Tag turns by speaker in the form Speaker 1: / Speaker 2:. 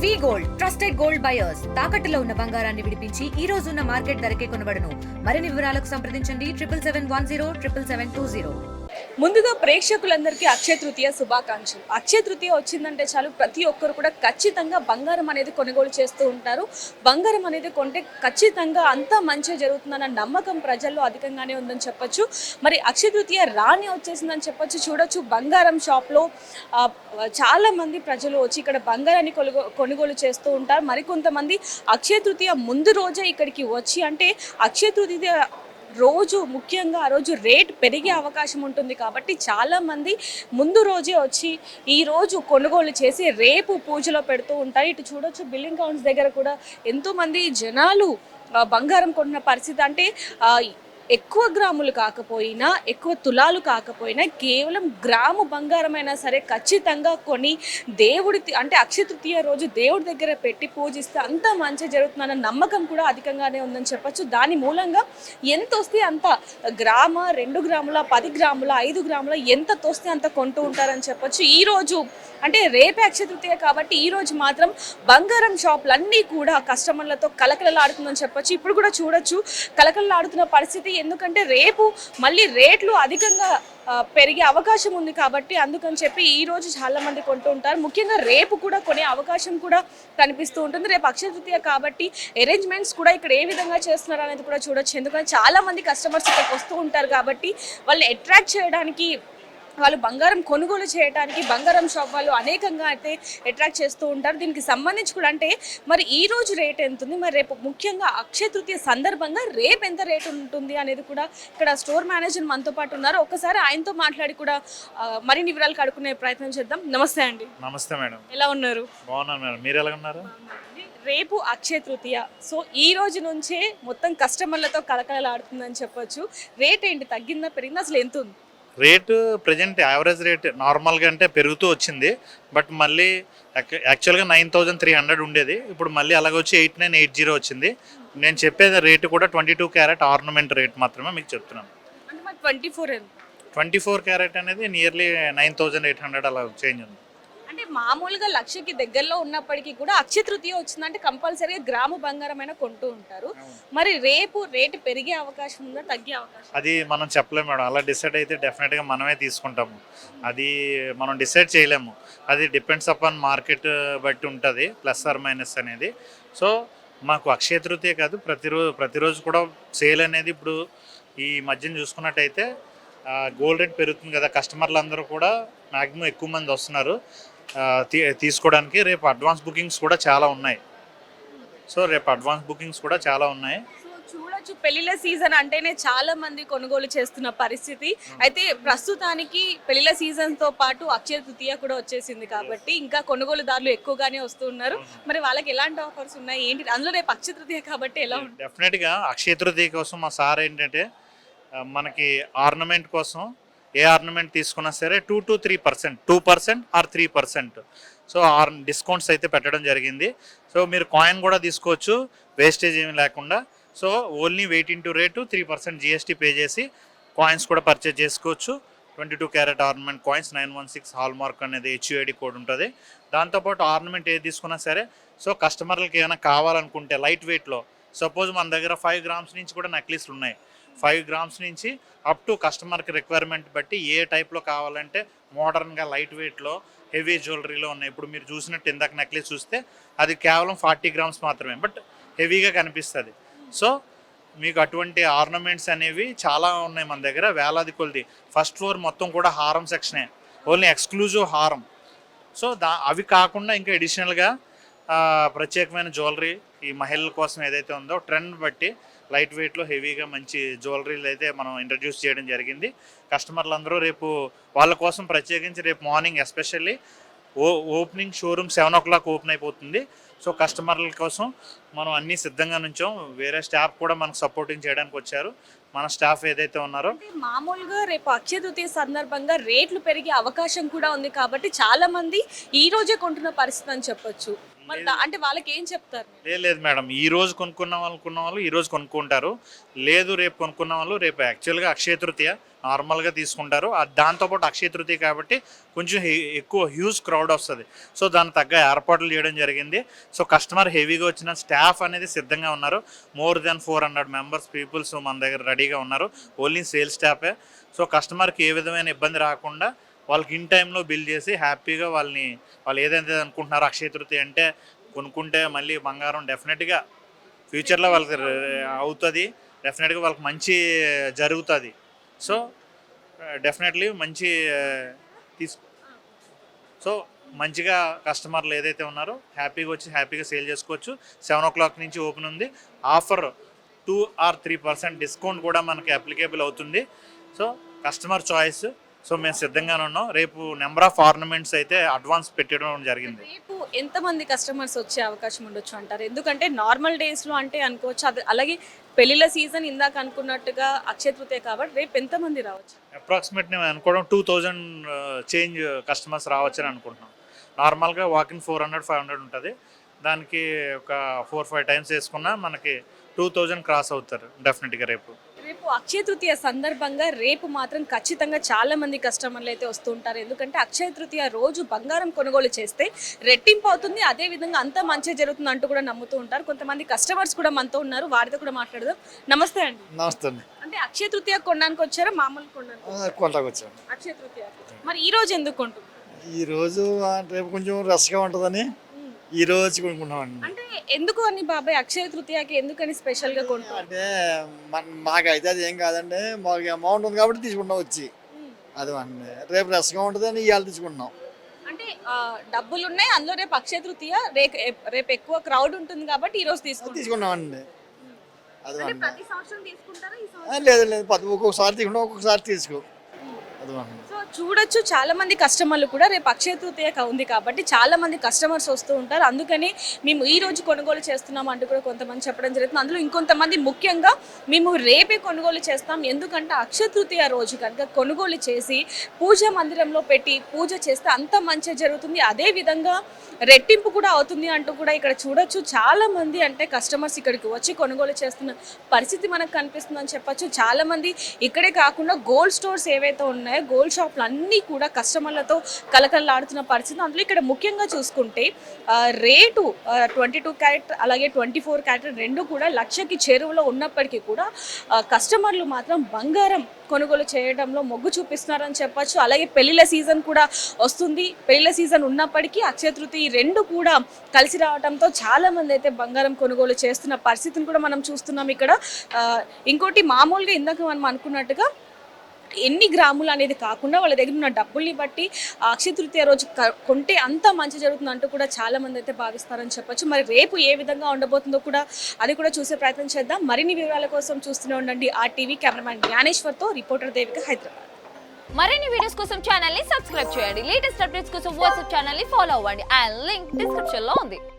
Speaker 1: వి gold trusted gold buyers తాకట్టులో ఉన్న బంగారాన్ని విడిపించి ఈ రోజు ఉన్న మార్కెట్ ధరకే కొనబడును. మరిన్ని వివరాలకు సంప్రదించండి 77107720.
Speaker 2: ముందుగా ప్రేక్షకులందరికీ అక్షయ తృతీయ శుభాకాంక్షలు. అక్షయ తృతీయ వచ్చిందంటే చాలు ప్రతి ఒక్కరు కూడా ఖచ్చితంగా బంగారం అనేది కొనుగోలు చేస్తూ ఉంటారు. బంగారం అనేది కొంటే ఖచ్చితంగా అంతా మంచిగా జరుగుతుందన్న నమ్మకం ప్రజల్లో అధికంగానే ఉందని చెప్పొచ్చు. మరి అక్షయ తృతీయ రాని వచ్చేసిందని చెప్పొచ్చు. చూడొచ్చు బంగారం షాప్లో చాలా మంది ప్రజలు వచ్చి ఇక్కడ బంగారాన్ని కొనుగోలు చేస్తూ ఉంటారు. మరికొంతమంది అక్షయ తృతీయ ముందు రోజే ఇక్కడికి వచ్చి, అంటే అక్షయ తృతీయ రోజు ముఖ్యంగా ఆ రోజు రేట్ పెరిగే అవకాశం ఉంటుంది కాబట్టి చాలామంది ముందు రోజే వచ్చి ఈ రోజు కొనుగోలు చేసి రేపు పూజలో పెడుతూ ఉంటారు. ఇటు చూడొచ్చు బిల్లింగ్ కౌంట్స్ దగ్గర కూడా ఎంతోమంది జనాలు బంగారం కొన్న పరిస్థితి. అంటే ఎక్కువ గ్రాములు కాకపోయినా, ఎక్కువ తులాలు కాకపోయినా, కేవలం గ్రాము బంగారమైనా సరే ఖచ్చితంగా కొని దేవుడి అంటే అక్షయ తృతీయ రోజు దేవుడి దగ్గర పెట్టి పూజిస్తే అంత మంచి జరుగుతుందన్న నమ్మకం కూడా అధికంగానే ఉందని చెప్పచ్చు. దాని మూలంగా ఎంత వస్తే అంత గ్రామ, 2 గ్రాముల, 10 గ్రాముల, 5 గ్రాముల ఎంత తోస్తే అంత కొంటూ ఉంటారని చెప్పచ్చు. ఈరోజు అంటే రేపే అక్షయ తృతీయ కాబట్టి ఈరోజు మాత్రం బంగారం షాపులన్నీ కూడా కస్టమర్లతో కలకలలాడుతుందని చెప్పచ్చు. ఇప్పుడు కూడా చూడొచ్చు కలకలలాడుతున్న పరిస్థితి. ఎందుకంటే రేపు మళ్ళీ రేట్లు అధికంగా పెరిగే అవకాశం ఉంది కాబట్టి అందుకని చెప్పి ఈ రోజు చాలా మంది కొంటూ ఉంటారు. ముఖ్యంగా రేపు కూడా కొనే అవకాశం కూడా కనిపిస్తూ ఉంటుంది. రేపు అక్షయ తృతీయ కాబట్టి అరేంజ్మెంట్స్ కూడా ఇక్కడ ఏ విధంగా చేస్తున్నారు అనేది కూడా చూడొచ్చు. ఎందుకంటే చాలా మంది కస్టమర్స్ ఇక్కడికి వస్తూ ఉంటారు కాబట్టి వాళ్ళు అట్రాక్ట్ చేయడానికి, వాళ్ళు బంగారం కొనుగోలు చేయడానికి బంగారం షాప్ వాళ్ళు అనేకంగా అయితే అట్రాక్ట్ చేస్తూ ఉంటారు. దీనికి సంబంధించి కూడా అంటే మరి ఈ రోజు రేట్ ఎంత ఉంది, మరి రేపు ముఖ్యంగా అక్షయ తృతీయ సందర్భంగా రేపు ఎంత రేట్ ఉంటుంది అనేది కూడా ఇక్కడ స్టోర్ మేనేజర్ మనతో పాటు ఉన్నారు. ఒకసారి ఆయనతో మాట్లాడి కూడా మరిన్ని వివరాలు కడుక్కునే ప్రయత్నం చేద్దాం. నమస్తే అండి.
Speaker 3: నమస్తే మేడం.
Speaker 2: ఎలా ఉన్నారు?
Speaker 3: బాగున్నాను మేడం, మీరు ఎలా ఉన్నారు?
Speaker 2: రేపు అక్షయ తృతీయ, సో ఈ రోజు నుంచే మొత్తం కస్టమర్లతో కలకలలాడుతుందని చెప్పొచ్చు. రేట్ ఏంటి, తగ్గిందా పెరిగిందా, అసలు ఎంత ఉంది
Speaker 3: రేటు? ప్రజెంట్ యావరేజ్ రేట్ నార్మల్గా అంటే పెరుగుతూ వచ్చింది. బట్ మళ్ళీ యాక్చువల్గా 9300 ఉండేది, ఇప్పుడు మళ్ళీ అలాగే వచ్చి 8980 వచ్చింది. నేను చెప్పేది రేటు కూడా 22 క్యారెట్ ఆర్నమెంట్ రేట్ మాత్రమే మీకు చెప్తున్నాను.
Speaker 2: అంటే మరి
Speaker 3: 24 క్యారెట్ అనేది నియర్లీ 9800 అలా చేంజ్ ఉంది.
Speaker 2: అంటే మామూలుగా లక్షకి దగ్గరలో ఉన్నప్పటికీ కూడా అక్షయ తృతీయ వచ్చిందంటే కంపల్సరీగా గ్రాము బంగారమైన కొంటూ ఉంటారు. మరి రేపు రేటు పెరిగే అవకాశం ఉందా, తగ్గే అవకాశం?
Speaker 3: అది మనం చెప్పలేము మేడం. అలా డిసైడ్ అయితే డెఫినెట్గా మనమే తీసుకుంటాము. అది మనం డిసైడ్ చేయలేము. అది డిపెండ్స్ అపాన్ మార్కెట్ బట్టి ఉంటుంది, ప్లస్ ఆర్ మైనస్ అనేది. సో మాకు అక్షయ తృతీయ కాదు, ప్రతిరోజు కూడా సేల్ అనేది ఇప్పుడు ఈ మధ్యన చూసుకున్నట్టయితే గోల్డ్ రేట్ పెరుగుతుంది కదా, కస్టమర్లు అందరూ కూడా మ్యాక్సిమం ఎక్కువ మంది వస్తున్నారు తీసుకోవడానికి. రేపు అడ్వాన్స్ బుకింగ్స్ కూడా చాలా ఉన్నాయి.
Speaker 2: చూడొచ్చు పెళ్లిళ్ళ సీజన్ అంటేనే చాలా మంది కొనుగోలు చేస్తున్న పరిస్థితి. అయితే ప్రస్తుతానికి పెళ్లిళ్ళ సీజన్ తో పాటు అక్షయ తృతీయ కూడా వచ్చేసింది కాబట్టి ఇంకా కొనుగోలుదారులు ఎక్కువగానే వస్తూ ఉన్నారు. మరి వాళ్ళకి ఎలాంటి ఆఫర్స్ ఉన్నాయి ఏంటి, అందులో రేపు అక్షయ తృతీయ కాబట్టి ఎలా ఉంటుంది?
Speaker 3: డెఫినెట్గా అక్షయ తృతీయ కోసం మా సార్ ఏంటంటే మనకి ఆర్నమెంట్ కోసం ఏ ఆర్నమెంట్ తీసుకున్నా సరే 2 to 3%, 2% ఆర్ 3%. సో డిస్కౌంట్స్ అయితే పెట్టడం జరిగింది. సో మీరు కాయిన్ కూడా తీసుకోవచ్చు వేస్టేజ్ ఏమి లేకుండా. So only weight into rate 3% GST pay చేసి కాయిన్స్ కూడా పర్చేజ్ చేసుకోవచ్చు. 22 carrot ornament coins 916 hall mark అనేది HUID కోడ్ ఉంటుంది. దాంతోపాటు ఆర్నమెంట్ ఏది తీసుకున్నా సరే సో కస్టమర్లకి ఏమైనా కావాలనుకుంటే లైట్ వెయిట్లో, సపోజ్ మన దగ్గర 5 గ్రామ్స్ నుంచి కూడా నెక్లెస్లు ఉన్నాయి. 5 గ్రామ్స్ నుంచి అప్ టు కస్టమర్కి రిక్వైర్మెంట్ బట్టి ఏ టైప్లో కావాలంటే మోడర్న్గా లైట్ వెయిట్లో హెవీ జ్యువెలరీలో ఉన్నాయి. ఇప్పుడు మీరు చూసినట్టు ఇందాక నెక్లెస్ చూస్తే అది కేవలం 40 గ్రామ్స్ మాత్రమే, బట్ హెవీగా కనిపిస్తుంది. సో మీకు అటువంటి ఆర్నమెంట్స్ అనేవి చాలా ఉన్నాయి మన దగ్గర, వేలాది కొలది. ఫస్ట్ ఫ్లోర్ మొత్తం కూడా హారం సెక్షనే, ఓన్లీ ఎక్స్క్లూజివ్ హారం. సో అవి కాకుండా ఇంకా అడిషనల్గా ప్రత్యేకమైన జ్యువెలరీ ఈ మహిళల కోసం ఏదైతే ఉందో ట్రెండ్ బట్టి లైట్ వెయిట్లో హెవీగా మంచి జ్యువెలరీలు అయితే మనం ఇంట్రడ్యూస్ చేయడం జరిగింది. కస్టమర్లు అందరూ రేపు వాళ్ళ కోసం ప్రత్యేకించి రేపు morning especially opening showroom 7 o'clock open అయిపోతుంది. సో కస్టమర్ల కోసం మనం అన్నీ సిద్ధంగా నుంచాం. వేరే స్టాఫ్ కూడా మనకు సపోర్టింగ్ చేయడానికి వచ్చారు. మన స్టాఫ్ ఏదైతే ఉన్నారో
Speaker 2: మామూలుగా రేపు అక్షయ తృతీయ సందర్భంగా రేట్లు పెరిగే అవకాశం కూడా ఉంది కాబట్టి చాలా మంది ఈ రోజే కొంటున్న పరిస్థితి అని చెప్పొచ్చు. మరి అంటే వాళ్ళకి ఏం చెప్తారు?
Speaker 3: లేదు మేడం, ఈ రోజు కొనుక్కున్న వాళ్ళు ఈ రోజు కొనుక్కుంటారు. లేదు రేపు కొనుక్కున్న వాళ్ళు రేపు యాక్చువల్గా అక్షయ తృతీయ నార్మల్గా తీసుకుంటారు. దాంతోపాటు అక్షయ తృతీయ కాబట్టి కొంచెం ఎక్కువ హ్యూజ్ క్రౌడ్ వస్తుంది. సో దానికి తగ్గ ఏర్పాట్లు చేయడం జరిగింది. సో కస్టమర్ హెవీగా వచ్చిన స్టాఫ్ అనేది సిద్ధంగా ఉన్నారు. మోర్ దెన్ 400 మెంబర్స్ పీపుల్స్ మన దగ్గర రెడీగా ఉన్నారు. Only sales స్టాఫే. సో కస్టమర్కి ఏ విధమైన ఇబ్బంది రాకుండా వాళ్ళకి ఇన్ టైంలో బిల్ చేసి హ్యాపీగా వాళ్ళు ఏదైతే అనుకుంటున్నారో అక్షయ తృతీయ అంటే కొనుక్కుంటే మళ్ళీ బంగారం డెఫినెట్గా ఫ్యూచర్లో వాళ్ళకి అవుతుంది, డెఫినెట్గా వాళ్ళకి మంచి జరుగుతుంది. సో డెఫినెట్లీ మంచి సో మంచిగా కస్టమర్లు ఏదైతే ఉన్నారో హ్యాపీగా వచ్చి హ్యాపీగా సేల్ చేసుకోవచ్చు. 7 o'clock నుంచి ఓపెన్ ఉంది. ఆఫర్ 2 or 3% డిస్కౌంట్ కూడా మనకి అప్లికేబుల్ అవుతుంది. So customer choice. సో మేము సిద్ధంగానే ఉన్నాం. రేపు నెంబర్ ఆఫ్ ఆర్నమెంట్స్ అయితే అడ్వాన్స్ పెట్టడం జరిగింది.
Speaker 2: రేపు ఎంతమంది కస్టమర్స్ వచ్చే అవకాశం ఉండొచ్చు అంటారు? ఎందుకంటే నార్మల్ డేస్లో అంటే అనుకోవచ్చు, అది అలాగే పెళ్లిళ్ళ సీజన్ ఇందాక అనుకున్నట్టుగా అక్షయ తృతీయ కాబట్టి రేపు ఎంతమంది రావచ్చు?
Speaker 3: అప్రాక్సిమేట్ నేను అనుకోవడం 2000 చేంజ్ కస్టమర్స్ రావచ్చని అనుకుంటున్నాం. నార్మల్గా వాకింగ్ 400-500 ఉంటుంది. దానికి ఒక 4-5 టైమ్స్ వేసుకున్నా మనకి 2000 క్రాస్ అవుతారు డెఫినెట్గా రేపు.
Speaker 2: రేపు అక్షయ తృతీయ సందర్భంగా రేపు మాత్రం ఖచ్చితంగా చాలా మంది కస్టమర్లు అయితే వస్తూ ఉంటారు. ఎందుకంటే అక్షయ తృతీయ రోజు బంగారం కొనుగోలు చేస్తే రెట్టింపు అవుతుంది, అదే విధంగా అంతా మంచిగా జరుగుతుంది అంటూ కూడా నమ్ముతూ ఉంటారు. కొంతమంది కస్టమర్స్ కూడా మనతో ఉన్నారు, వారితో కూడా మాట్లాడదాం. నమస్తే అండి.
Speaker 4: నమస్తే అండి.
Speaker 2: అంటే అక్షయ తృతీయ కొనడానికి వచ్చారా, మామూలు కొనడానికి?
Speaker 4: కొంటాకు వచ్చాను.
Speaker 2: అక్షయ తృతీయ మరి ఈ రోజు ఎందుకు కొంటున్నారు?
Speaker 4: ఈరోజు రేపు కొంచెం రష్గా ఉంటుందని ఈ రోజు కొనుక్కున్నామండి.
Speaker 2: అంటే ఎందుకు అని బాబాయ్ అక్షయ తృతీయకి ఎందుకని స్పెషల్గా కొంటున్నారు?
Speaker 4: అంటే మాకైతే అది ఏం కాదండి, మాకు అమౌంట్ ఉంది కాబట్టి తీసుకుంటాం వచ్చి. అది అండి రేపు రష్గా ఉంటుందని ఇవాళ తీసుకుంటున్నాం.
Speaker 2: అంటే డబ్బులు ఉన్నాయి అందులో, రేపు అక్షయ తృతీయ రేపు ఎక్కువ క్రౌడ్ ఉంటుంది కాబట్టి ఈ రోజు
Speaker 4: తీసుకున్నామండి. అది అండి.
Speaker 2: ప్రతి సంవత్సరం తీసుకుంటారా ఈ సంవత్సరం?
Speaker 4: లేదు లేదు, ఒక్కొక్కసారి తీసుకుంటాం, ఒక్కొక్కసారి తీసుకో. అది అండి.
Speaker 2: సో చూడొచ్చు చాలా మంది కస్టమర్లు కూడా రేపు అక్షయ తృతీయ ఉంది కాబట్టి చాలా మంది కస్టమర్స్ వస్తూ ఉంటారు. అందుకని మేము ఈ రోజు కొనుగోలు చేస్తున్నాం అంటూ కూడా కొంతమంది చెప్పడం జరుగుతుంది. అందులో ఇంకొంతమంది ముఖ్యంగా మేము రేపే కొనుగోలు చేస్తాం, ఎందుకంటే అక్షయ తృతీయ రోజు కనుక కొనుగోలు చేసి పూజ మందిరంలో పెట్టి పూజ చేస్తే అంత మంచిగా జరుగుతుంది, అదే విధంగా రెట్టింపు కూడా అవుతుంది అంటూ కూడా ఇక్కడ చూడొచ్చు. చాలా మంది అంటే కస్టమర్స్ ఇక్కడికి వచ్చి కొనుగోలు చేస్తున్న పరిస్థితి మనకు కనిపిస్తుందని చెప్పొచ్చు. చాలా మంది ఇక్కడే కాకుండా గోల్డ్ స్టోర్స్ ఏవైతే ఉన్నాయో గోల్డ్ షాప్లు అన్నీ కూడా కస్టమర్లతో కలకలలాడుతున్న పరిస్థితి. అందులో ఇక్కడ ముఖ్యంగా చూసుకుంటే రేటు 22 క్యారెట్ అలాగే 24 క్యారెట్ రెండు కూడా లక్షకి చేరువలో ఉన్నప్పటికీ కూడా కస్టమర్లు మాత్రం బంగారం కొనుగోలు చేయడంలో మొగ్గు చూపిస్తున్నారని చెప్పొచ్చు. అలాగే పెళ్లిళ్ళ సీజన్ కూడా వస్తుంది. పెళ్లిళ్ళ సీజన్ ఉన్నప్పటికీ అక్షయ తృతీయ రెండు కూడా కలిసి రావడంతో చాలా మంది అయితే బంగారం కొనుగోలు చేస్తున్న పరిస్థితిని కూడా మనం చూస్తున్నాం ఇక్కడ. ఇంకోటి మామూలుగా ఇందాక మనం అనుకున్నట్టుగా ఎన్ని గ్రాములు అనేది కాకుండా వాళ్ళ దగ్గర ఉన్న డబ్బుల్ని బట్టి అక్షయ తృతీయ రోజు కొంటే అంత మంచి జరుగుతుంది అంటూ కూడా చాలా మంది అయితే భావిస్తారని చెప్పొచ్చు. మరి రేపు ఏ విధంగా ఉండబోతుందో కూడా అది కూడా చూసే ప్రయత్నం చేద్దాం. మరిన్ని వివరాల కోసం చూస్తూనే ఉండండి RTV. కెమెరామ్యాన్ జ్ఞానేశ్వర్తో రిపోర్టర్ దేవిక, హైదరాబాద్.
Speaker 5: మరిన్ని వీడియోస్ కోసం ఛానల్ ని సబ్స్క్రైబ్ చేయండి. లేటెస్ట్ అప్డేట్స్ కోసం వాట్సాప్ ఛానల్ ని ఫాలో అవ్వండి. అండ్ లింక్ డిస్క్రిప్షన్ లో ఉంది.